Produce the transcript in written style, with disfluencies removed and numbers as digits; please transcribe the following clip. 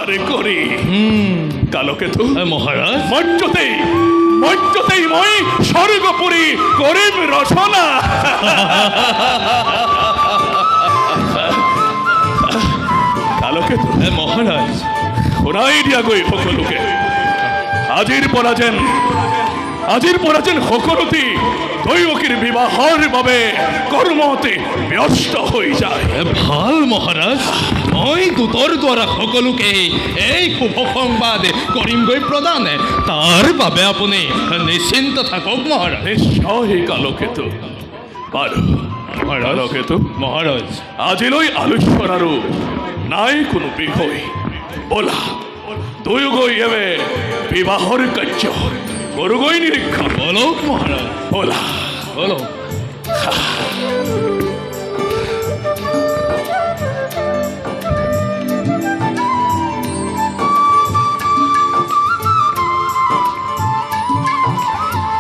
বিচার করি। কালকেতু মহারাজ মর্যতেই মই স্বর্গপুরী করিম রচনা। কালকেতু মহারাজ শোনাই দিয়া গই সকলোকে, আজিৰ পৰা যেন সকলোটি দৈৱকীৰ বিবাহৰ বাবে কৰ্মতে ব্যস্ত হৈ যায়। ভাল মহারাজ, মই দূতৰ দ্বাৰা সকলোকে এই শুভ সংবাদ কৰিমগৈ প্ৰদান। তাৰ বাবে আপুনি নিশ্চিন্ত থাকক মহাৰাজ। নিশ্চয় কালকেতু। বাৰু কালকেতু, মহাৰাজ আজিলৈ আলোচনাৰ আৰু নাই কোনো বিষয়। ব'লা দুয়োগৈ এবে বিবাহৰ কাৰ্য কৰোগৈ নিৰীক্ষণ। বলক মহারাজ, ব'লা। বলক।